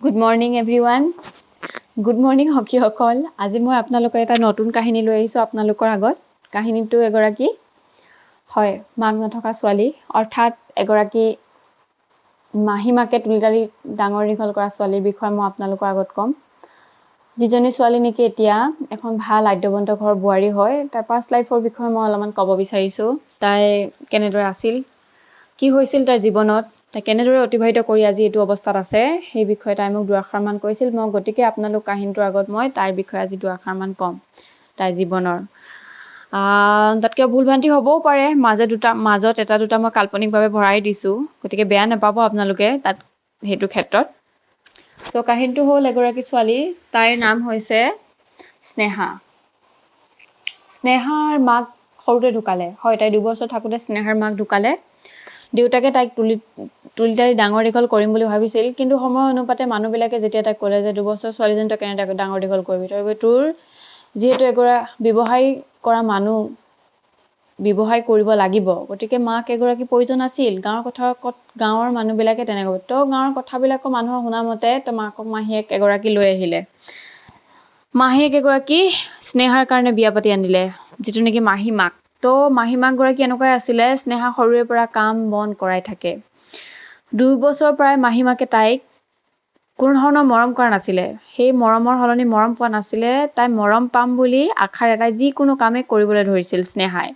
Good morning everyone. Good morning হকিসকল. আজি মই আপোনালোকৰ এটা নতুন কাহিনী লৈ আহিছো আপোনালোকৰ আগত. কাহিনীটো এগৰাকী হয় মাক নথকা ছোৱালী অৰ্থাৎ এগৰাকী মাহিমাকে তুলিতালি ডাঙৰ দীঘল কৰা ছোৱালীৰ বিষয়ে মই আপোনালোকৰ আগত ক'ম। যিজনী ছোৱালী নেকি এতিয়া এখন ভাল আদ্যবন্ত ঘৰ বোৱাৰী হয় তাৰ পাষ্ট লাইফৰ বিষয়ে মই অলপমান ক'ব বিচাৰিছো। তাই কেনেদৰে আছিল, কি হৈছিল তাৰ জীৱনত, তাই কেনেদৰে অতিবাহিত কৰি আজি এইটো অৱস্থাত আছে সেই বিষয়ে তাই মোক দুআষাৰমান কৈছিল। মই গতিকে আপোনালোক কাহিনীটোৰ আগত মই তাইৰ বিষয়ে আজি দুআষাৰমান ক'ম। তাইৰ জীৱনৰ তাতকৈ ভুলভ্ৰান্তি হ'বও পাৰে, মাজত এটা দুটা মই কাল্পনিকভাৱে ভৰাই দিছোঁ, গতিকে বেয়া নাপাব আপোনালোকে তাত সেইটো ক্ষেত্ৰত। চ' কাহিনীটো হ'ল এগৰাকী ছোৱালী, তাইৰ নাম হৈছে স্নেহা। স্নেহাৰ মাক সৰুতে ঢুকালে। হয়, তাই 2 বছৰ থাকোঁতে স্নেহাৰ মাক ঢুকালে। দেউতাকে তাইক তুলিতালি ডাঙৰ দীঘল কৰিম বুলি ভাবিছিল, কিন্তু সময় অনুপাতে মানুহবিলাকে যেতিয়া তাইক ক'লে যে 2 বছৰ ছোৱালীজনী তই কেনেদৰে ডাঙৰ দীঘল কৰিবি, তই তোৰ যিহেতু ব্যৱসায় কৰা মানুহ ব্যৱসায় কৰিব লাগিব, গতিকে মাক এগৰাকী প্ৰয়োজন আছিল। গাঁৱৰ মানুহবিলাকে তেনেকৈ তো গাঁৱৰ কথাবিলাকো মানুহৰ শুনা মতে তো মাহীয়েক এগৰাকী লৈ আহিলে। মাহীয়েক এগৰাকী স্নেহাৰ কাৰণে বিয়া পাতি আনিলে, যিটো নেকি মাহীমাক। তো মাহীমাকগৰাকী এনেকুৱাই আছিলে, স্নেহা সৰুৰে পৰা কাম বন কৰাই থাকে। 2 বছৰ প্ৰায় মাহীমাকে তাইক কোনো ধৰণৰ মৰম কৰা নাছিলে। সেই মৰমৰ সলনি মৰম পোৱা নাছিলে। তাই মৰম পাম বুলি আশাৰে তাই যিকোনো কামেই কৰিবলৈ ধৰিছিল স্নেহাই।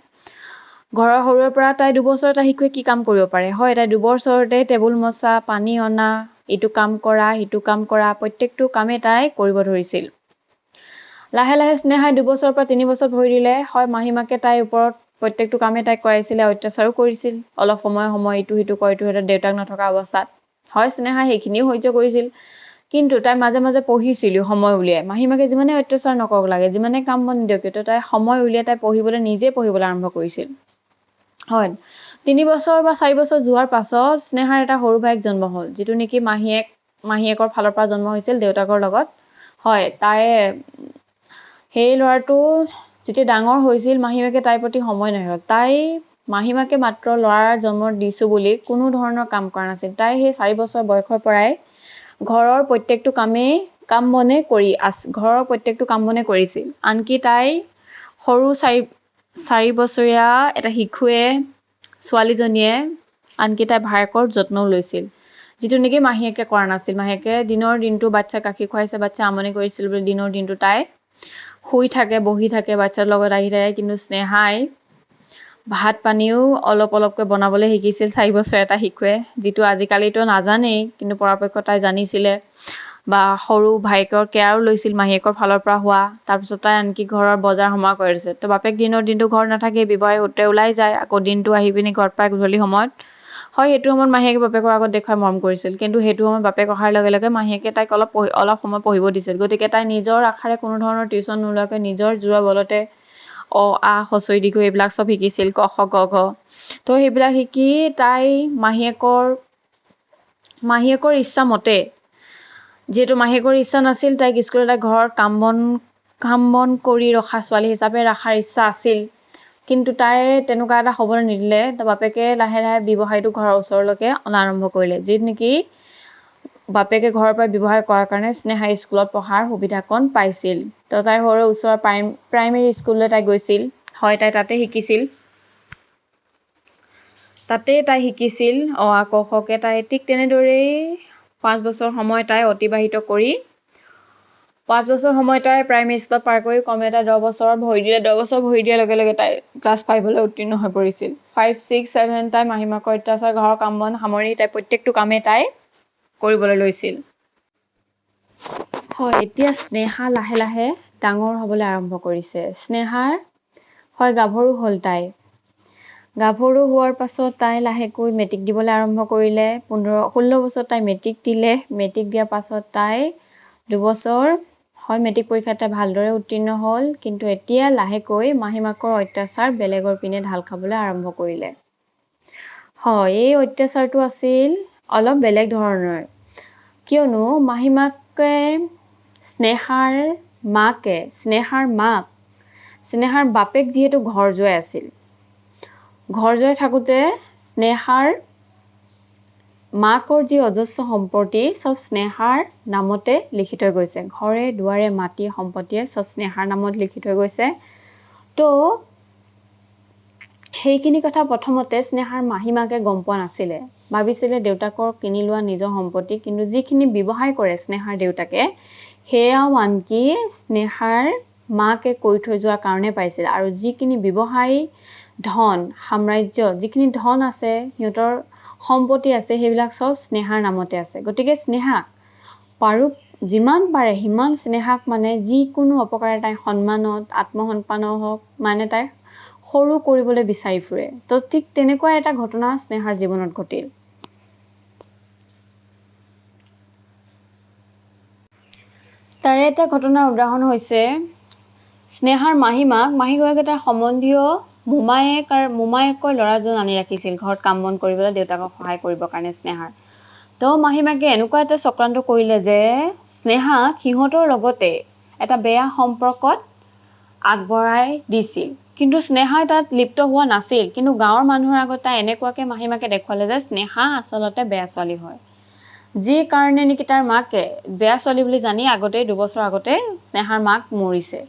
ঘৰৰ সৰুৰে পৰা তাই 2 বছৰ তাই শিশুৱে কি কাম কৰিব পাৰে। হয়, তাই 2 বছৰতে টেবুল মচা, পানী অনা, ইটো কাম কৰা সিটো কাম কৰা, প্ৰত্যেকটো কামেই তাই কৰিব ধৰিছিল। লাহে লাহে স্নেহাই 2 বছৰৰ পৰা 3 বছৰ ভৰি দিলে। হয়, মাহীমাকে তাইৰ ওপৰত প্ৰত্যেকটো কামেই তাইক কৰাইছিলে, অত্যাচাৰো কৰিছিল। অলপ সময় ইটো সিটো কৰে, ইটো সিটো দেউতাক নথকা অৱস্থাত। হয়, স্নেহাই সেইখিনিও সহ্য কৰিছিল, কিন্তু তাই মাজে মাজে পঢ়িছিল সময় উলিয়াই। মাহীমাকে যিমানে অত্যাচাৰ নকৰক লাগে, যিমানে কাম বন নিদিয়ক কিয়, তাই সময় উলিয়াই তাই নিজে পঢ়িবলৈ আৰম্ভ কৰিছিল। হয়, 3 বছৰ বা 4 বছৰ যোৱাৰ পাছত স্নেহাৰ এটা সৰু ভাইক জন্ম হ'ল, যিটো নেকি মাহীয়েকৰ ফালৰ পৰা জন্ম হৈছিল দেউতাকৰ লগত। হয়, তাই সেই ল'ৰাটো যেতিয়া ডাঙৰ হৈছিল, মাহীমাকে তাইৰ প্ৰতি সময় নহ'ল। মাহীমাকে মাত্ৰ ল'ৰাৰ জন্ম দিছোঁ বুলি কোনো ধৰণৰ কাম কৰা নাছিল। তাই সেই 4 বছৰ বয়সৰ পৰাই ঘৰৰ প্ৰত্যেকটো কাম বনে কৰিছিল। আনকি তাই সৰু 4 বছৰীয়া এটা শিশুৱে ছোৱালীজনীয়ে আনকি তাই ভায়েকৰ যত্নও লৈছিল, যিটো নেকি মাহীয়েকে কৰা নাছিল। মাহীয়েকে দিনৰ দিনটো বাচ্চা গাখীৰ খুৱাইছে, বাচ্চা আমনি কৰিছিল বুলি দিনৰ দিনটো তাই শুই থাকে, বহি থাকে, বাচ্চাৰ লগত আহি থাকে। কিন্তু স্নেহাই ভাত পানীও অলপ অলপকৈ বনাবলৈ শিকিছিল 4 বছৰীয়া এটা শিশুৱে, যিটো আজিকালিতো নাজানেই, কিন্তু পৰাপক্ষত তাই জানিছিলে। বা সৰু ভায়েকৰ কেয়াৰো লৈছিল মাহীয়েকৰ ফালৰ পৰা হোৱা। তাৰপিছত তাই আনকি ঘৰৰ বজাৰ সমাৰ কৰি দিছে। তো বাপেক দিনৰ দিনটো ঘৰ নাথাকে, ব্যৱসায় সূত্ৰে ওলাই যায়, আকৌ দিনটো আহি পিনি ঘৰত পাই গধূলি সময়ত। হয়, সেইটো সময়ত মাহীয়েকে বাপেকৰ আগত দেখুৱাই মৰম কৰিছিল, কিন্তু সেইটো সময়ত বাপেক অহাৰ লগে লগে মাহীয়েকে তাইক অলপ সময় পঢ়িব দিছিল। গতিকে তাই নিজৰ আশাৰে কোনো ধৰণৰ টিউচন নোলোৱাকৈ নিজৰ জোৰৰ বলতে অ আ হচৈ দিঘো এইবিলাক চব শিকিছিল, ক খ গ ঘ। তো সেইবিলাক শিকি তাই মাহীয়েকৰ ইচ্ছা মতে, যিহেতু মাহীয়েকৰ ইচ্ছা নাছিল তাইক স্কুলতে ঘৰৰ কাম বন কৰি ৰখা ছোৱালী হিচাপে ৰখাৰ ইচ্ছা আছিল, কিন্তু তাই তেনেকুৱা এটা হ'বলৈ নিদিলে। তো বাপেকে লাহে লাহে ব্যৱসায়টো ঘৰৰ ওচৰলৈকে অনা আৰম্ভ কৰিলে, যিটো নেকি বাপেকে ঘৰৰ পৰা ব্যৱসায় কৰাৰ কাৰণে স্নেহাই স্কুলত পঢ়াৰ সুবিধাকণ পাইছিল। তো তাই সৰু ওচৰৰ প্ৰাইমেৰী স্কুললৈ তাই গৈছিল। হয়, তাই তাতে শিকিছিল অ আ ক খ কে। তাই ঠিক তেনেদৰেই 5 বছৰ সময় তাই অতিবাহিত কৰি 5 বছৰ সময় তাই প্ৰাইমেৰী স্কুলত পাৰ কৰি কমে তাই 10 বছৰ ভৰি দিলে। 10 বছৰ ভৰি দিয়াৰ লগে লগে তাই ক্লাছ 5লৈ উত্তীৰ্ণ হৈ পৰিছিল। 5, 6, 7 তাই মাহীমাকৰ অত্যাচাৰ, ঘৰৰ কাম বন সামৰি তাই প্ৰত্যেকটো কামেই তাই কৰিবলৈ লৈছিল। হয়, এতিয়া স্নেহা লাহে লাহে ডাঙৰ হ'বলৈ আৰম্ভ কৰিছে। স্নেহাৰ হয় গাভৰু হ'ল তাই। গাভৰু হোৱাৰ পাছত তাই লাহেকৈ মেট্ৰিক দিবলৈ আৰম্ভ কৰিলে। 16 বছৰত তাই মেট্ৰিক দিলে। মেট্ৰিক দিয়াৰ পাছত তাই 2 বছৰ হয় মেট্ৰিক পৰীক্ষাত তাই ভালদৰে উত্তীৰ্ণ হ'ল, কিন্তু এতিয়া লাহেকৈ মাহীমাকৰ অত্যাচাৰ বেলেগৰ পিনে ঢাল খাবলৈ আৰম্ভ কৰিলে। হয়, এই অত্যাচাৰটো আছিল অলপ বেলেগ ধৰণৰ, কিয়নো মাহীমাকে স্নেহাৰ বাপেক যিহেতু ঘৰ জোৱাই আছিল। ঘৰ জোৱাই থাকোঁতে স্নেহাৰ মাকৰ যি অজস্ৰ সম্পত্তি চব স্নেহাৰ নামতে লিখি থৈ গৈছে। ঘৰে দুৱাৰে মাটি সম্পত্তিয়ে চব স্নেহাৰ নামত লিখি থৈ গৈছে। তো সেইখিনি কথা প্ৰথমতে স্নেহাৰ মাহীমাকে গম পোৱা নাছিলে। ভাবিছিলে দেউতাকৰ কিনি লোৱা নিজৰ সম্পত্তি, কিন্তু যিখিনি ব্যৱসায় কৰে স্নেহাৰ দেউতাকে সেয়াও আনকি স্নেহাৰ মাকে কৈ থৈ যোৱাৰ কাৰণে পাইছিল। আৰু যিখিনি ব্যৱসায় ধন সাম্ৰাজ্য যিখিনি ধন আছে সিহঁতৰ সম্পত্তি আছে সেইবিলাক চব স্নেহাৰ নামতে আছে। গতিকে স্নেহাক যিমান পাৰে সিমান স্নেহাক মানে যিকোনো অপকাৰে তাই সন্মানত আত্মসন্মানৰ হওক মানে তাই সৰু কৰিবলৈ বিচাৰি ফুৰে। তো ঠিক তেনেকুৱা এটা ঘটনা স্নেহাৰ জীৱনত ঘটিল। তাৰে এটা ঘটনাৰ উদাহৰণ হৈছে স্নেহাৰ মাহীগৰাকী তাৰ সম্বন্ধীয় মোমায়েকৰ ল'ৰাজন আনি ৰাখিছিল ঘৰত কাম বন কৰিবলৈ দেউতাকক সহায় কৰিবৰ কাৰণে স্নেহাৰ। তো মাহীমাকে এনেকুৱা এটা চক্ৰান্ত কৰিলে যে স্নেহাক সিহঁতৰ লগতে এটা বেয়া সম্পৰ্কত আগবঢ়াই দিছিল। কিন্তু স্নেহাই তাত লিপ্ত হোৱা নাছিল। কিন্তু গাঁৱৰ মানুহৰ আগত তাই এনেকুৱাকে মাহীমাকে দেখুৱালে যে স্নেহা আচলতে বেয়া ছোৱালী হয়। যি কাৰণে নেকি তাৰ মাকে বেয়া ছোৱালী বুলি জানি আগতেই 2 বছৰ আগতে স্নেহাৰ মাক মৰিছে।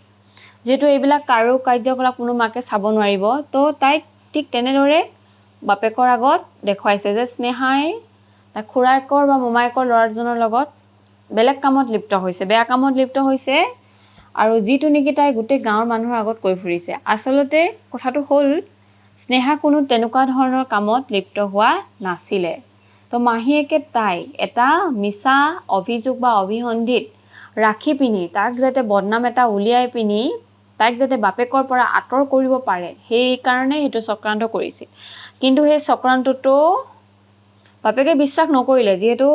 যিহেতু এইবিলাক কাৰো কাৰ্যকলাপ কোনো মাকে চাব নোৱাৰিব, তো তাইক ঠিক তেনেদৰে বাপেকৰ আগত দেখুৱাইছে যে স্নেহাই তাই খুৰায়েকৰ বা মোমায়েকৰ ল'ৰাজনৰ লগত বেলেগ কামত লিপ্ত হৈছে, বেয়া কামত লিপ্ত হৈছে। আৰু যিটো নেকি তাই গোটেই গাঁৱৰ মানুহৰ আগত কৈ ফুৰিছে। আচলতে কথাটো হ'ল স্নেহা কোনো তেনেকুৱা ধৰণৰ কামত লিপ্ত হোৱা নাছিলে। তো মাহীয়েকে তাইক এটা মিছা অভিযোগ বা অভিসন্ধিত ৰাখি পিনি তাক যাতে বদনাম এটা উলিয়াই পিনি তাইক যাতে বাপেকৰ পৰা আঁতৰ কৰিব পাৰে সেইকাৰণে সেইটো চক্ৰান্ত কৰিছিল। কিন্তু সেই চক্ৰান্তটো বাপেকে বিশ্বাস নকৰিলে। যিহেতু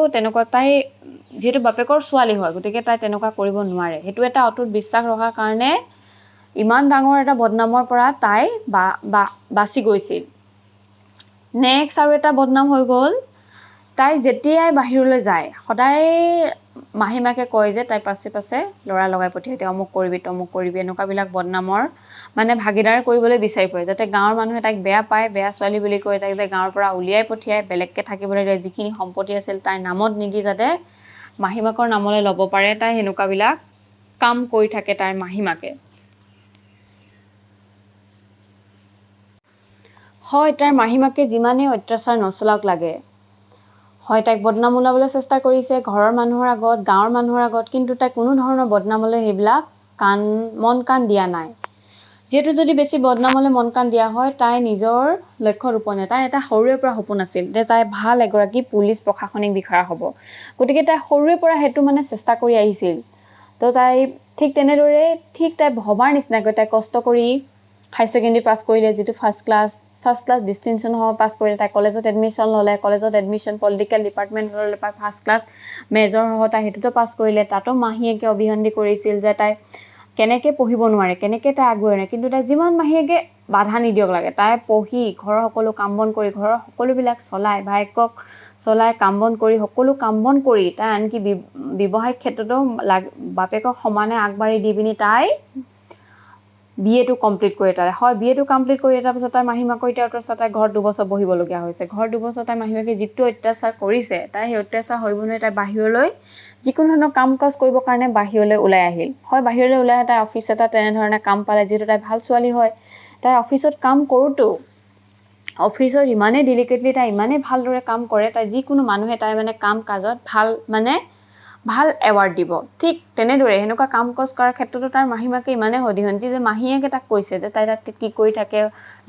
বাপেকৰ ছোৱালী হয় গতিকে তাই তেনেকুৱা কৰিব নোৱাৰে। সেইটো এটা অটুট বিশ্বাস ৰখাৰ কাৰণে ইমান ডাঙৰ এটা বদনামৰ পৰা তাই বাচি গৈছিল। নেক্সট আৰু এটা বদনাম হৈ গ'ল, তাই যেতিয়াই বাহিৰলৈ যায় সদায় মাহীমাকে কয় যে তাই পাছে পাছে ল'ৰা লগাই পঠিয়াই দিয়ে, অমুক কৰিবি তমুক কৰিবি, এনেকুৱাবিলাক বদনামৰ মানে ভাগিদাৰ কৰিবলৈ বিচাৰি ফুৰে। যাতে গাঁৱৰ মানুহে তাইক বেয়া পায়, বেয়া ছোৱালী বুলি কৈ তাইক যে গাঁৱৰ পৰা উলিয়াই পঠিয়াই বেলেগকে থাকিবলৈ দিয়ে। যিখিনি সম্পত্তি আছিল তাইৰ নামত নিদি যাতে মাহীমাকৰ নামলৈ ল'ব পাৰে, তাই সেনেকুৱাবিলাক কাম কৰি থাকে তাইৰ মাহীমাকে। হয়, তাইৰ মাহীমাকে যিমানেই অত্যাচাৰ নচলাওক লাগে, হয় তাইক বদনাম ওলাবলৈ চেষ্টা কৰিছে ঘৰৰ মানুহৰ আগত, গাঁৱৰ মানুহৰ আগত, কিন্তু তাই কোনো ধৰণৰ বদনামলৈ সেইবিলাক মন কাণ দিয়া নাই। যিহেতু যদি বেছি বদনামলৈ মন কাণ দিয়া হয় তাই নিজৰ লক্ষ্যত উপনীত। তাই এটা সৰুৰে পৰা সপোন আছিল যে তাই ভাল এগৰাকী পুলিচ প্ৰশাসনিক বিষয়া হ'ব। গতিকে তাই সৰুৰে পৰা সেইটো মানে চেষ্টা কৰি আহিছিল। তো তাই ঠিক তেনেদৰে তাই ভবাৰ নিচিনাকৈ তাই কষ্ট কৰি হাই ছেকেণ্ডেৰী পাছ কৰিলে, যিটো ফাৰ্ষ্ট ক্লাছ ডিষ্টিংশ্যন পাছ কৰিলে। তাই কলেজত এডমিশ্যন ল'লে, কলেজত এডমিশ্যন পলিটিকেল ডিপাৰ্টমেণ্ট ল'লে, ফাৰ্ষ্ট ক্লাছ মেজৰ তাই সেইটোতো পাছ কৰিলে। তাতো মাহীয়েকে অভিসন্ধি কৰিছিল যে তাই কেনেকৈ পঢ়িব নোৱাৰে, কেনেকৈ তাই আগুৱাই নোৱাৰে। কিন্তু তাই যিমান মাহীয়েকে বাধা নিদিয়ক লাগে তাই পঢ়ি ঘৰৰ সকলো কাম বন কৰি ঘৰৰ সকলোবিলাক চলাই, ভায়েকক চলাই কাম বন কৰি সকলো কাম বন কৰি তাই আনকি ব্যৱসায়িক ক্ষেত্ৰতো বাপেকক সমানে আগবাঢ়ি দি পিনি তাই BA-টো কমপ্লিট কৰি এটালে। হয়, BA-টো কমপ্লিট কৰি এটাৰ পিছত তাই মাহীমাকৰ এতিয়া তাই ঘৰত 2 বছৰ বহিবলগীয়া হৈছে। ঘৰত 2 বছৰ তাই মাহীমাকে যিটো অত্যাচাৰ কৰিছে তাই সেই অত্যাচাৰ সহিব নোৱাৰি তাই বাহিৰলৈ যিকোনো ধৰণৰ কাম কাজ কৰিবৰ কাৰণে বাহিৰলৈ ওলাই আহিল। হয়, বাহিৰলৈ ওলাই তাই অফিচ এটা তেনেধৰণে কাম পালে। যিহেতু তাই ভাল ছোৱালী হয়, তাই অফিচত কাম কৰোঁতেও অফিচৰ ইমানেই ডেলিকেটলি তাই ইমানেই ভালদৰে কাম কৰে, তাই যিকোনো মানুহে তাই মানে কাম কাজত ভাল এৱাৰ্ড দিব। ঠিক তেনেদৰে সেনেকুৱা কাম কাজ কৰাৰ ক্ষেত্ৰতো তাৰ মাহীমাকে ইমানেই অধিহন্তি যে মাহীয়েকে তাক কৈছে যে তাই তাত কি কৰি থাকে,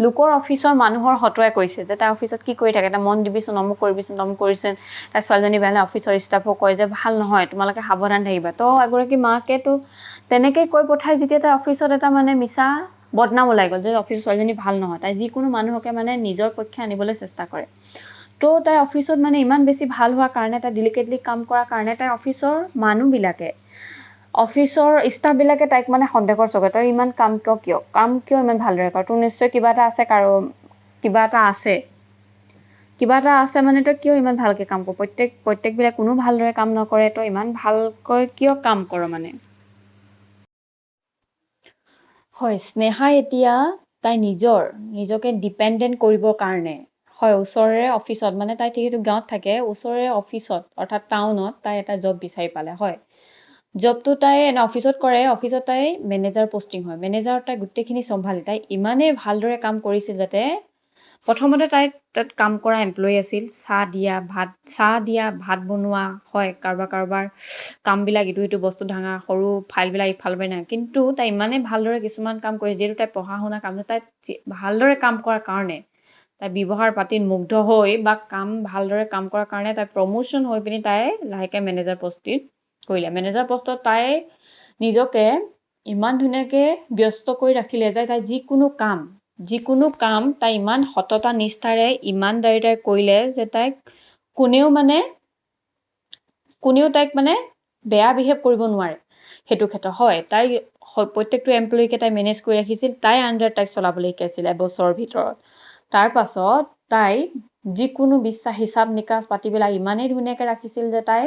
লোকৰ অফিচৰ মানুহৰ হতুৱাই কৈছে যে তাই অফিচত কি কৰি থাকে, তাই মন দিবিচোন, অমুক কৰিবিচোন তমুক কৰিচোন। তাই ছোৱালীজনী বেয়া অফিচৰ ষ্টাফো কয় যে ভাল নহয়, তোমালোকে সাৱধান থাকিবা। তো এগৰাকী মাকেতো তেনেকৈ কৈ পঠাই যেতিয়া তাই অফিচত এটা মানে মিছা বদনাম ওলাই গ'ল যে অফিচৰ ছোৱালীজনী ভাল নহয়। তাই যিকোনো মানুহকে মানে নিজৰ পক্ষে আনিবলৈ চেষ্টা কৰে। তো তাই অফিচত মানে ইমান বেছি ভাল হোৱাৰ কাৰণে, তাই ডেলিকেটলি কাম কৰাৰ কাৰণে তাই অফিচৰ মানুহবিলাকে অফিচৰ ষ্টাফবিলাকে তাইক মানে সন্দেহৰ চকুৰে তই ইমান কাম কিয় ইমান ভালদৰে কৰ, তোৰ নিশ্চয় কিবা এটা আছে, কিবা এটা আছে মানে তই কিয় ইমান ভালকৈ কাম কৰ, প্ৰত্যেকবিলাক কোনো ভালদৰে কাম নকৰে, তই ইমান ভালকৈ কিয় কাম কৰ মানে। হয়, স্নেহাই এতিয়া তাই নিজকে ডিপেণ্ডেণ্ট কৰিবৰ কাৰণে হয় ওচৰৰে অফিচত মানে তাই যিহেতু গাঁৱত থাকে ওচৰৰে অফিচত অৰ্থাৎ টাউনত তাই এটা জব বিচাৰি পালে হয় জবটো তাই অফিচত কৰে অফিচত তাই মেনেজাৰ পষ্টিং হয় মেনেজাৰত তাই গোটেইখিনি চম্ভালি তাই ইমানেই ভালদৰে কাম কৰিছিল যাতে প্ৰথমতে তাই তাত কাম কৰা এমপ্লয়ী আছিল চাহ দিয়া ভাত বনোৱা হয় কাৰোবাৰ কামবিলাক ইটো সিটো বস্তু ডাঙা সৰু ফাইলবিলাক ইফালৰ পৰা নাই কিন্তু তাই ইমানেই ভালদৰে কিছুমান কাম কৰে যিহেতু তাই পঢ়া শুনা কাম তাই ভালদৰে কাম কৰাৰ কাৰণে তাই ব্যৱহাৰ পাতিত মুগ্ধ হৈ বা কাম ভালদৰে কাম কৰাৰ কাৰণে তাই প্ৰমোশ্যন হৈ পিনি তাই লাহেকে মেনেজাৰ পষ্টিত কৰিলে মেনেজাৰ পষ্টত তাই নিজকে ইমান ধুনীয়াকে ব্যস্ত কৰি ৰাখিলে যে তাই যিকোনো কাম তাই ইমান সততা নিষ্ঠাৰে ইমানদাৰিৰে কৰিলে যে তাইক কোনেও তাইক মানে বেয়া বিহেভ কৰিব নোৱাৰে সেইটো ক্ষেত্ৰত হয় তাই প্ৰত্যেকটো এমপ্লয়ীকে তাই মেনেজ কৰি ৰাখিছিল তাই আণ্ডাৰ তাইক চলাবলৈ শিকাইছিল এবছৰৰ ভিতৰত তাৰ পাছত তাই যিকোনো হিচাপ নিকাচ পাতিবিলাক ইমানেই ধুনীয়াকে ৰাখিছিল যে তাই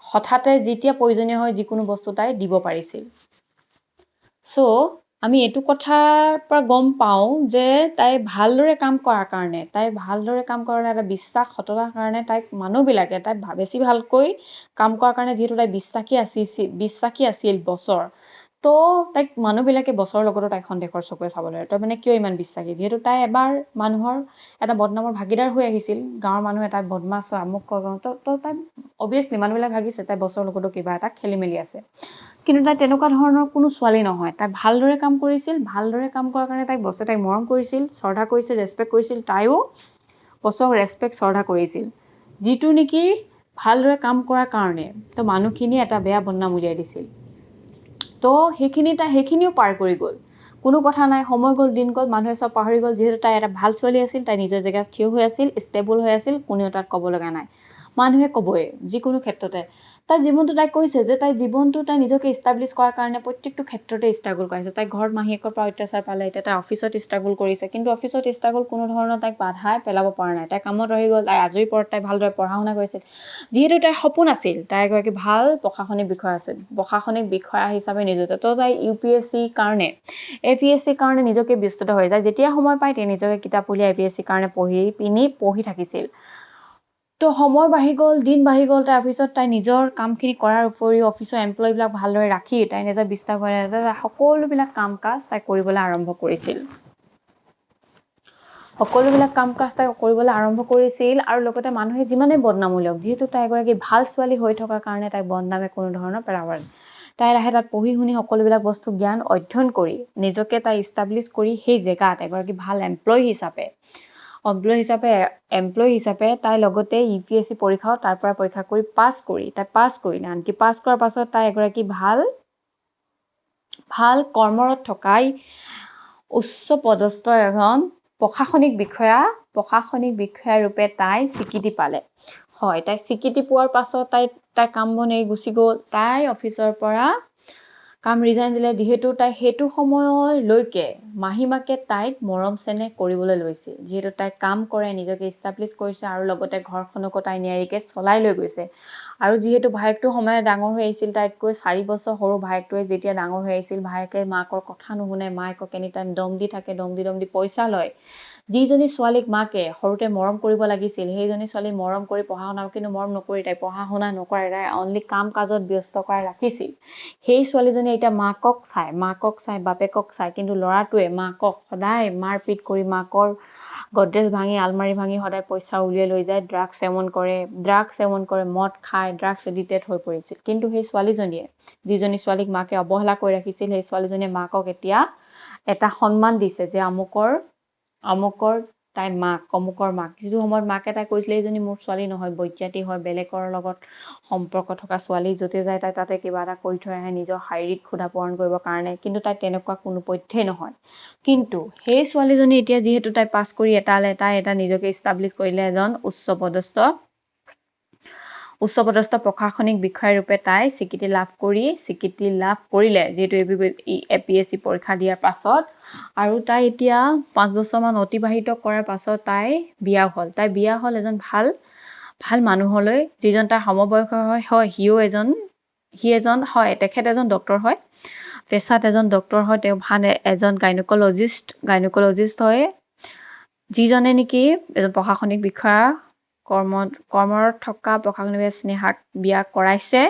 হঠাতে যেতিয়া প্ৰয়োজনীয় হয় যিকোনো বস্তু তাই দিব পাৰিছিল সো আমি এইটো কথাৰ পৰা গম পাওঁ যে তাই ভালদৰে কাম কৰাৰ কাৰণে এটা বিশ্বাস সততাৰ কাৰণে তাইক মানুহবিলাকে তাই বেছি ভালকৈ কাম কৰাৰ কাৰণে যিহেতু তাই বিশ্বাসী আছিল বছৰ তো তাইক মানুহবিলাকে বছৰৰ লগতো তাইক সন্দেহৰ চকুৰে চাবলৈ তই মানে কিয় ইমান বিশ্বাসী যিহেতু তাই এবাৰ মানুহৰ এটা বদনামৰ ভাগিদাৰ হৈ আহিছিল গাঁৱৰ মানুহ এটা বদমাছ হয় আমুক তো তাই অবভিয়াছলি মানুহবিলাক ভাগিছে তাই বছৰৰ লগতো কিবা এটা খেলি মেলি আছে কিন্তু তাই তেনেকুৱা ধৰণৰ কোনো ছোৱালী নহয় তাই ভালদৰে কাম কৰিছিল ভালদৰে কাম কৰাৰ কাৰণে তাইক বছে তাইক মৰম কৰিছিল শ্ৰদ্ধা কৰিছিল ৰেছপেক্ট কৰিছিল তাইও বছক ৰেছপেক্ট শ্ৰদ্ধা কৰিছিল যিটো নেকি ভালদৰে কাম কৰাৰ কাৰণে তো মানুহখিনিয়ে এটা বেয়া বদনাম উলিয়াই দিছিল তো সেইখিনিও পাৰ কৰি গ'ল কোনো কথা নাই সময় গ'ল দিন গ'ল মানুহে সব পাহৰি গ'ল যিহেতু তাই এটা ভাল ছোৱালী আছিল তাই নিজৰ জেগাত থিয় হৈ আছিল ষ্টেবল হৈ আছিল কোনেও তাক ক'ব লগা নাই মানুহে ক'বই যিকোনো ক্ষেত্ৰতে তাই জীৱনটো তাই কৈছে যে তাই জীৱনটো তাই নিজকে ইষ্টাব্লিছ কৰাৰ কাৰণে প্ৰত্যেকটো ক্ষেত্ৰতে ষ্ট্ৰাগল কৰিছে তাই ঘৰত মাহীয়েকৰ পৰা অত্যাচাৰ পালে এতিয়া তাই অফিচত ষ্ট্ৰাগল কৰিছে কিন্তু অফিচত ষ্ট্ৰাগল কোনো ধৰণৰ তাইক বাধাই পেলাব পৰা নাই তাই কামত ৰহি গ'ল তাই আজৰি পৰত তাই ভালদৰে পঢ়া শুনা কৰিছিল যিহেতু তাইৰ সপোন আছিল তাই এগৰাকী ভাল প্ৰশাসনিক বিষয়া আছিল প্ৰশাসনিক বিষয়া হিচাপে নিয়োজিত তো তাই UPSC কাৰণে APSC কাৰণে নিজকে ব্যস্ত হৈ যায় যেতিয়া সময় পায় তাই নিজকে কিতাপ উলিয়াই APSC কাৰণে পঢ়ি থাকিছিল তো সময় বাঢ়ি গ'ল দিন বাঢ়ি গ'ল তাই অফিচত তাই নিজৰ কামখিনি কৰাৰ উপৰিও অফিচৰ এমপ্লয়ীবিলাক ভালদৰে ৰাখি তাই নিজৰ বিশ্বাস কৰে যে সকলোবিলাক কাম কাজ তাই কৰিবলৈ আৰম্ভ কৰিছিল আৰু লগতে মানুহে যিমানে বদনাম উলিয়াওক যিহেতু তাই এগৰাকী ভাল ছোৱালী হৈ থকাৰ কাৰণে তাই বদনামে কোনো ধৰণৰ পেলাব তাই লাহে তাত পঢ়ি শুনি সকলোবিলাক বস্তু জ্ঞান অধ্যয়ন কৰি নিজকে তাই ইষ্টাব্লিছ কৰি সেই জেগাত এগৰাকী ভাল এমপ্লয়ী হিচাপে তাই লগতে UPSC পৰীক্ষাও তাৰ পৰা পৰীক্ষা কৰি পাছ কৰিলে আনকি পাছ কৰাৰ পাছত তাই এগৰাকী ভাল কৰ্মৰত থকাই উচ্চ পদস্থ এজন প্ৰশাসনিক বিষয়া ৰূপে তাই স্বীকৃতি পালে হয় তাই স্বীকৃতি পোৱাৰ পাছত তাই কাম বন এৰি গুচি গ'ল তাই অফিচৰ পৰা কাম ৰিজাইন দিলে যিহেতু তাই সেইটো সময়লৈকে মাহীমাকে তাইক মৰম চেনেহ কৰিবলৈ লৈছিল যিহেতু তাই কাম কৰে নিজকে ইষ্টাব্লিছ কৰিছে আৰু লগতে ঘৰখনকো তাই নিয়াৰিকে চলাই লৈ গৈছে আৰু যিহেতু ভায়েকটো সময়ে ডাঙৰ হৈ আহিছিল তাইতকৈ 4 বছৰ সৰু ভায়েকটোৱে যেতিয়া ডাঙৰ হৈ আহিছিল ভায়েকে মাকৰ কথা নুশুনে মায়েকক এনিটাইম দম দি থাকে দম দি পইচা লয় যিজনী ছোৱালীক মাকে সৰুতে মৰম কৰিব লাগিছিল সেইজনী ছোৱালী মৰম কৰি পঢ়া শুনা কিন্তু মৰম নকৰি তাই পঢ়া শুনা নকৰে তাই অনলি কাম কাজত ব্যস্ত কৰাই ৰাখিছিল সেই ছোৱালীজনী এতিয়া মাকক চাই বাপেকক চাই কিন্তু ল'ৰাটোৱে মাকক সদায় মাৰপিট কৰি মাকৰ গডৰেজ ভাঙি আলমাৰি ভাঙি সদায় পইচা উলিয়াই লৈ যায় ড্ৰাগছ সেৱন কৰে মদ খায় ড্ৰাগছ এডিক্টেড হৈ পৰিছিল কিন্তু সেই ছোৱালীজনীয়ে যিজনী ছোৱালীক মাকে অৱহেলা কৰি ৰাখিছিল সেই ছোৱালীজনীয়ে মাকক এতিয়া এটা সন্মান দিছে যে অমুকৰ তাই অমুকৰ মাক যিটো সময়ত মাকে তাই কৈছিলে এইজনী মোৰ ছোৱালী নহয় বৈজ্ঞাতি হয় বেলেগৰ লগত সম্পৰ্ক থকা ছোৱালী য'তে যায় তাই তাতে কিবা এটা কৰি থৈ আহে নিজৰ শাৰীৰিক ক্ষুধা পূৰণ কৰিবৰ কাৰণে কিন্তু তাই তেনেকুৱা কোনো পধ্যেই নহয় কিন্তু সেই ছোৱালীজনী এতিয়া যিহেতু তাই পাছ কৰি তাই এটা নিজকে ইষ্টাব্লিছ কৰিলে এজন উচ্চপদস্থ প্ৰশাসনিক বিষয়া ৰূপে তাই স্বীকৃতি লাভ কৰিলে যিহেতু APSC পৰীক্ষা দিয়াৰ পাছত আৰু তাই এতিয়া 5 বছৰমান অতিবাহিত কৰাৰ পাছত তাই বিয়া হ'ল এজন ভাল মানুহলৈ যিজন তাৰ সমবয়সৰ হয় তেখেত এজন ডক্তৰ হয় পেছাত এজন ডক্তৰ হয় তেওঁ ভাল এজন গাইনকলজিষ্ট হয় যিজনে নেকি এজন প্ৰশাসনিক বিষয়া কৰ্মৰত থকা প্ৰশাসনিক স্নেহাক বিয়া কৰাইছে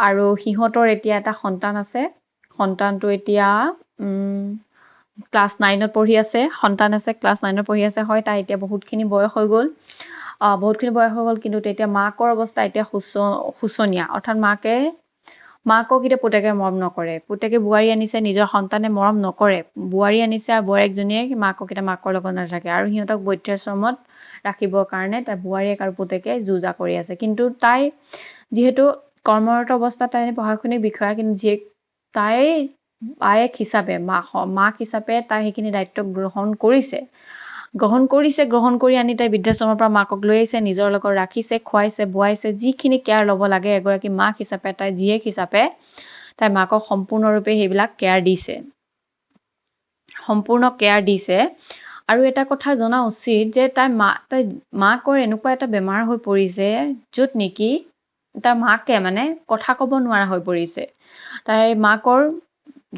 আৰু সিহঁতৰ এতিয়া এটা সন্তান আছে সন্তানটো এতিয়া ক্লাছ 9ত পঢ়ি আছে সন্তান আছে ক্লাছ 9ত পঢ়ি আছে হয় তাই এতিয়া বহুতখিনি বয়স হৈ গ'ল কিন্তু তেতিয়া মাকৰ অৱস্থা এতিয়া শোচনীয়া অৰ্থাৎ মাকক এতিয়া পুতেকে মৰম নকৰে পুতেকে বোৱাৰী আনিছে নিজৰ সন্তানে মৰম নকৰে বোৱাৰী আনিছে আৰু বোৱাৰীকজনীয়ে মাকক এতিয়া মাকৰ লগত নাথাকে আৰু সিহঁতক বৃদ্ধাশ্ৰমত ৰাখিবৰ কাৰণে তাই বোৱাৰীয়েক আৰু পুতেকে যুঁজা কৰি আছে কিন্তু তাই যিহেতু কৰ্মৰত অৱস্থাত তাই প্ৰশাসনিক বিষয়া কিন্তু তাইৰ বায়েক হিচাপে মাক হিচাপে তাই সেইখিনি দায়িত্ব গ্ৰহণ কৰি আনি তাই বৃদ্ধাশ্ৰমৰ পৰা মাকক লৈ আহিছে নিজৰ লগত ৰাখিছে খুৱাইছে বোৱাইছে যিখিনি কেয়াৰ ল'ব লাগে এগৰাকী মাক হিচাপে তাই জীয়েক হিচাপে তাই মাকক সম্পূৰ্ণৰূপে সেইবিলাক কেয়াৰ দিছে আৰু এটা কথা জনা উচিত যে তাই মাকৰ এনেকুৱা এটা বেমাৰ হৈ পৰিছে য'ত নেকি তাই মাকে মানে কথা ক'ব নোৱাৰা হৈ পৰিছে তাই মাকৰ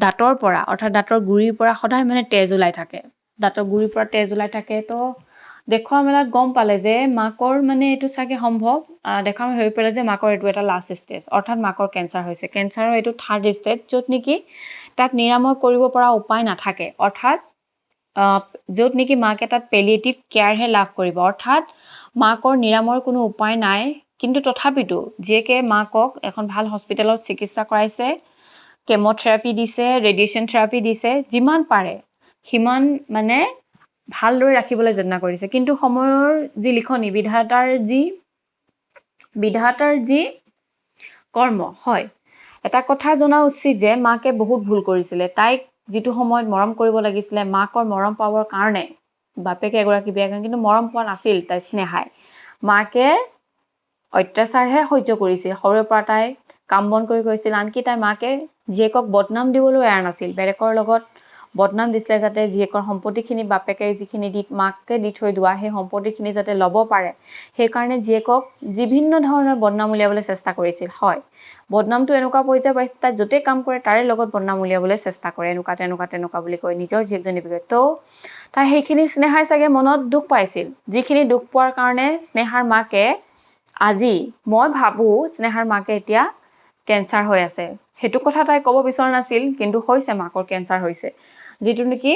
দাঁতৰ পৰা অৰ্থাৎ দাঁতৰ গুৰিৰ পৰা সদায় মানে তেজ ওলাই থাকে দাঁতৰ গুৰিৰ পৰা তেজ ওলাই থাকে তো দেখুৱা মেলাত গম পালে যে মাকৰ মানে এইটো চাগে সম্ভৱ দেখা হৈ পেলাই যে মাকৰ এইটো এটা লাষ্ট ষ্টেজ অৰ্থাৎ মাকৰ কেঞ্চাৰ হৈছে কেঞ্চাৰৰ এইটো থাৰ্ড ষ্টেজ য'ত নেকি তাক নিৰাময় কৰিব পৰা উপায় নাথাকে অৰ্থাৎ য'ত নেকি মাকে তাত পেলিয়েটিভ কেয়াৰহে লাভ কৰিব অৰ্থাৎ মাকৰ নিৰাময়ৰ কোনো উপায় নাই কিন্তু তথাপিতো যিয়েকে মাকক এখন ভাল হস্পিটেলত চিকিৎসা কৰাইছে কেমোথেৰাপি দিছে ৰেডিয়েশ্যন থেৰাপি দিছে যিমান পাৰে সিমান মানে ভালদৰে ৰাখিবলৈ যত্ন কৰিছে কিন্তু সময়ৰ যি লিখনি বিধাতাৰ যি কৰ্ম হয় এটা কথা জনা উচিত যে মাকে বহুত ভুল কৰিছিলে তাইক যিটো সময়ত মৰম কৰিব লাগিছিলে মাকৰ মৰম পাবৰ কাৰণে বাপেকে এগৰাকী বিয়া কিন্তু মৰম পোৱা নাছিল তাই স্নেহাই মাকে অত্যাচাৰহে সহ্য কৰিছিল সৰুৰে পৰা তাই কাম বন কৰি গৈছিল আনকি তাই মাকে জীয়েকক বদনাম দিবলৈ এৰা নাছিল বেলেগৰ লগত বদনাম দিছিলে যাতে জীয়েকৰ সম্পত্তিখিনি বাপেকে যিখিনি মাকে দি থৈ যোৱা সেই সম্পত্তিখিনি যাতে ল'ব পাৰে সেইকাৰণে জীয়েকক বিভিন্ন ধৰণৰ বদনাম উলিয়াবলৈ চেষ্টা কৰিছিল হয় বদনামটো এনেকুৱা পৰ্যায় পাইছে তাই য'তেই কাম কৰে তাৰে লগত বদনাম উলিয়াবলৈ চেষ্টা কৰে তেনেকুৱা বুলি কয় নিজৰ জীয়েকজনী বিষয়ে তো তাই সেইখিনি স্নেহাই চাগে মনত দুখ পাইছিল যিখিনি দুখ পোৱাৰ কাৰণে স্নেহাৰ মাকে আজি মই ভাবো স্নেহাৰ মাকে এতিয়া কেঞ্চাৰ হৈ আছে সেইটো কথা তাই ক'ব বিচৰা নাছিল কিন্তু হৈছে মাকৰ কেঞ্চাৰ হৈছে যিটো নেকি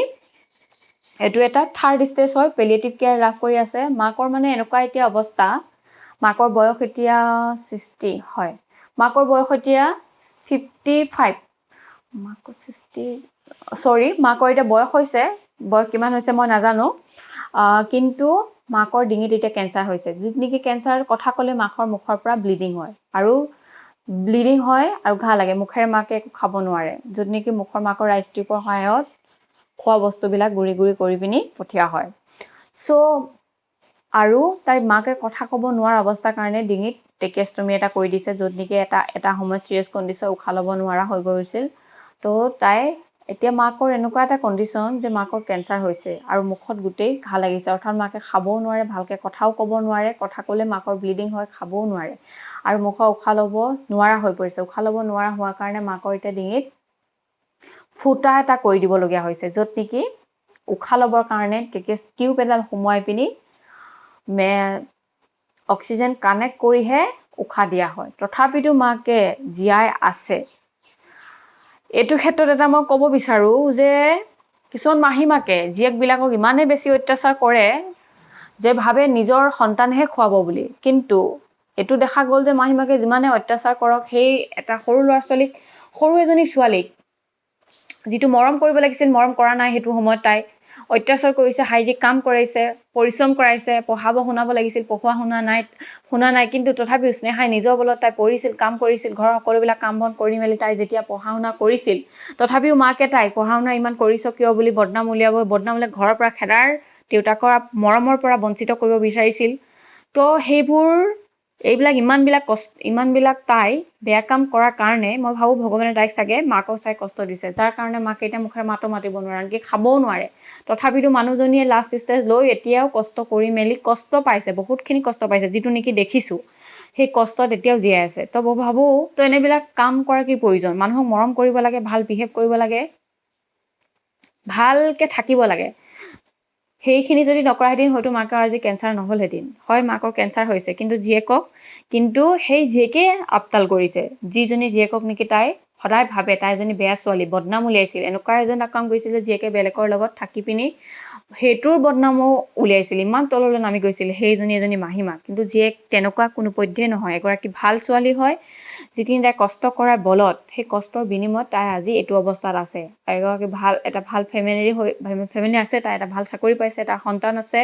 এইটো এটা থাৰ্ড ষ্টেজ হয় পেলিয়েটিভ কেয়াৰ লাভ কৰি আছে মাকৰ মানে এনেকুৱা এতিয়া অৱস্থা মাকৰ বয়স এতিয়া 60 হয় মাকৰ বয়স এতিয়া 55 মাকৰ এতিয়া বয়স হৈছে বয়স কিমান হৈছে মই নাজানো কিন্তু মাকৰ ডিঙিত এতিয়া কেঞ্চাৰ হৈছে যিটো নেকি কেঞ্চাৰ কথা ক'লে মাকৰ মুখৰ পৰা ব্লিডিং হয় আৰু ঘা লাগে মুখেৰে মাকে একো খাব নোৱাৰে য'ত নেকি মুখৰ মাকৰ ৰাইচ টিউবৰ সহায়ত খোৱা বস্তুবিলাক গুৰি কৰি পিনি পঠিয়া হয় আৰু তাই মাকে কথা ক'ব নোৱাৰা অৱস্থাৰ কাৰণে ডিঙিত টেকেষ্টমি এটা কৰি দিছে য'ত নেকি এটা সময়ত চিৰিয়াছ কণ্ডিশ্যন উশাহ ল'ব নোৱাৰা হৈ গৈছিল তো তাই এতিয়া মাকৰ এনেকুৱা এটা কণ্ডিশ্যন যে মাকৰ কেঞ্চাৰ হৈছে আৰু মুখত গোটেই ঘা লাগিছে অৰ্থাৎ মাকে খাবও নোৱাৰে ভালকে কথাও ক'ব নোৱাৰে কথা ক'লে মাকৰ ব্লিডিং হয় খাবও নোৱাৰে আৰু মুখৰ উশাহ ল'ব নোৱাৰা হৈ পৰিছে উশাহ ল'ব নোৱাৰা হোৱাৰ কাৰণে মাকৰ এতিয়া ডিঙিত ফুটা এটা কৰি দিবলগীয়া হৈছে য'ত নেকি উশাহ ল'বৰ কাৰণে টিউব এডাল সোমোৱাই পিনি অক্সিজেন কানেক্ট কৰিহে উশাহ দিয়া হয় তথাপিতো মাকে জীয়াই আছে এইটো ক্ষেত্ৰত এটা মই ক'ব বিচাৰো যে কিছুমান মাহী মাকে জীয়েকবিলাকক ইমানেই বেছি অত্যাচাৰ কৰে যে ভাবে নিজৰ সন্তানহে খুৱাব বুলি কিন্তু এইটো দেখা গ'ল যে মাহী মাকে যিমানে অত্যাচাৰ কৰক সেই এটা সৰু এজনী ছোৱালীক যিটো মৰম কৰিব লাগিছিল মৰম কৰা নাই সেইটো সময়ত তাই অত্যাচাৰ কৰিছে শাৰীৰিক কাম কৰাইছে পৰিশ্ৰম কৰাইছে পঢ়াব শুনাব লাগিছিল শুনা নাই কিন্তু তথাপিও স্নেহাই নিজৰ বলত তাই পঢ়িছিল কাম কৰিছিল ঘৰৰ সকলোবিলাক কাম বন কৰি মেলি তাই যেতিয়া পঢ়া শুনা কৰিছিল তথাপিও মাকে তাই পঢ়া শুনা ইমান কৰিছ কিয় বুলি বদনাম উলিয়াই ঘৰৰ পৰা খেদাৰ দেউতাকৰ মৰমৰ পৰা বঞ্চিত কৰিব বিচাৰিছিল তো এইবিলাক ইমানবিলাক তাই বেয়া কাম কৰাৰ কাৰণে মই ভাবো ভগৱানে তাইক চাগে মাকক চাই কষ্ট দিছে যাৰ কাৰণে মাকে এতিয়া মুখেৰে মাতো মাতিব নোৱাৰে আনকি খাবও নোৱাৰে তথাপিতো মানুহজনীয়ে লাষ্ট ষ্টেজ লৈ এতিয়াও কষ্ট কৰি মেলি কষ্ট পাইছে বহুতখিনি কষ্ট পাইছে যিটো নেকি দেখিছো সেই কষ্টত এতিয়াও জীয়াই আছে তো মই ভাবো তো এনেবিলাক কাম কৰা কি প্ৰয়োজন মানুহক মৰম কৰিব লাগে ভাল বিহেভ কৰিব লাগে ভালকে থাকিব লাগে সেইখিনি যদি নকৰাহেঁতেন হয়তো মাকৰ আজি কেঞ্চাৰ নহ'লহেঁতেন। হয় মাকৰ কেঞ্চাৰ হৈছে, কিন্তু জীয়েকক কিন্তু সেই জীয়েকে আপতাল কৰিছে। যিজনী জীয়েকক নেকি তাই সদায় ভাবে তাই এজনী বেয়া ছোৱালী, বদনাম উলিয়াইছিল, এনেকুৱা এজন কাম কৰিছিল জীয়েকে বেলেগৰ লগত থাকি পিনি সেইটোৰ বদনামো উলিয়াইছিল, ইমান তললৈ নামি গৈছিল সেইজনী এজনী মাহীমাক। কিন্তু জীয়েক তেনেকুৱা কোনো পধ্যেই নহয়, এগৰাকী ভাল ছোৱালী হয়, যিখিনি তাই কষ্ট কৰাৰ বলত সেই কষ্টৰ বিনিময়ত তাই আজি এইটো অৱস্থাত আছে। এগৰাকী এটা ভাল ফেমিলি আছে, তাই এটা ভাল চাকৰি পাইছে, এটা সন্তান আছে,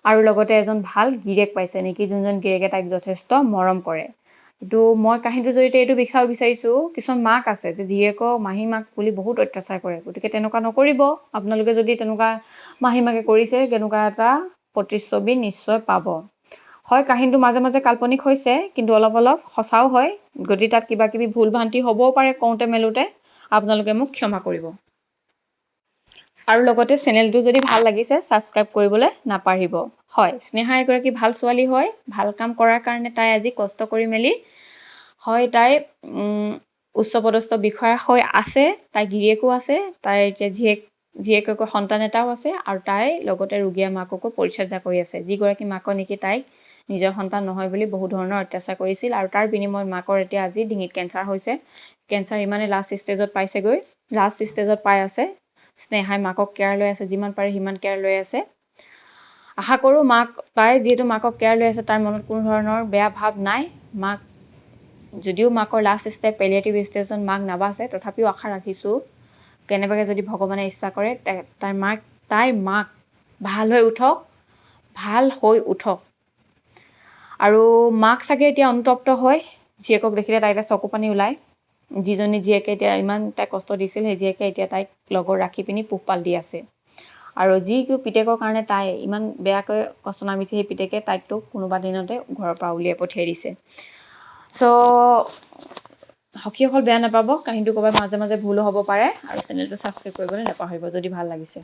আৰু লগতে এজন ভাল গিৰিয়েক পাইছে নেকি, যোনজন গিৰিয়েকে তাইক যথেষ্ট মৰম কৰে। কিন্তু মই কাহিনীটোৰ জৰিয়তে এইটো দেখাব বিচাৰিছো, কিছুমান মাক আছে যে জীয়েকক মাহীমাক বুলি বহুত অত্যাচাৰ কৰে। গতিকে তেনেকুৱা নকৰিব। আপোনালোকে যদি তেনেকুৱা মাহীমাকে কৰিছে, তেনেকুৱা এটা প্ৰতিচ্ছবি নিশ্চয় পাব। হয় কাহিনীটো মাজে মাজে কাল্পনিক হৈছে, কিন্তু অলপ অলপ সঁচাও হয়। গতিকে তাত কিবা কিবি ভুল ভ্ৰান্তি হ'বও পাৰে কওঁতে মেলোতে, আপোনালোকে মোক ক্ষমা কৰিব। আৰু লগতে চেনেলটো যদি ভাল লাগিছে ছাবস্ক্ৰাইব কৰিবলৈ নাপাহৰিব। হয়, স্নেহা এগৰাকী ভাল ছোৱালী হয়, ভাল কাম কৰাৰ কাৰণে তাই আজি কষ্ট কৰি মেলি হয় তাই উচ্চপদস্থ বিষয়া হৈ আছে, তাই গিৰিয়েকো আছে, তাই এতিয়া জীয়েকক সন্তান এটাও আছে, আৰু তাই লগতে ৰোগীয়া মাককো পৰিচৰ্যা কৰি আছে, যিগৰাকী মাকৰ নেকি তাইক নিজৰ সন্তান নহয় বুলি বহু ধৰণৰ অত্যাচাৰ কৰিছিল, আৰু তাৰ বিনিময়ত মাকৰ এতিয়া আজি ডিঙিত কেঞ্চাৰ হৈছে। কেঞ্চাৰ ইমানে লাষ্ট ষ্টেজত পাইছেগৈ, লাষ্ট ষ্টেজত পাই আছে। স্নেহাই মাকক কেয়াৰ লৈ আছে, যিমান পাৰে সিমান কেয়াৰ লৈ আছে। আশা কৰোঁ তাই যিহেতু মাকক কেয়াৰ লৈ আছে, তাৰ মনত কোনো ধৰণৰ বেয়া ভাৱ নাই। যদিও মাকৰ লাষ্ট ষ্টেপ পেলিয়েটিভ ষ্টেজত মাক নাবাচে, তথাপিও আশা ৰাখিছোঁ কেনেবাকৈ যদি ভগৱানে ইচ্ছা কৰে তাই মাক ভাল হৈ উঠক। আৰু মাক চাগে এতিয়া অনুতপ্ত হয়, জীয়েকক দেখিলে তাই এতিয়া চকু পানী ওলায়। যিজনী জীয়েকে এতিয়া ইমান তাইক কষ্ট দিছিল, সেই জীয়েকে এতিয়া তাইক লগত ৰাখি পিনি পোহপাল দি আছে। আৰু যিটো পিতেকৰ কাৰণে তাই ইমান বেয়াকৈ কষ্ট নামিছে, সেই পিতেকে তাইকতো কোনোবা দিনতে ঘৰৰ পৰা উলিয়াই পঠিয়াই দিছে। সখীসকল বেয়া নাপাব, কাহিনীটো ক'ৰবাত মাজে মাজে ভুলো হ'ব পাৰে, আৰু চেনেলটো ছাবস্ক্ৰাইব কৰিবলৈ নাপাহৰিব যদি ভাল লাগিছে।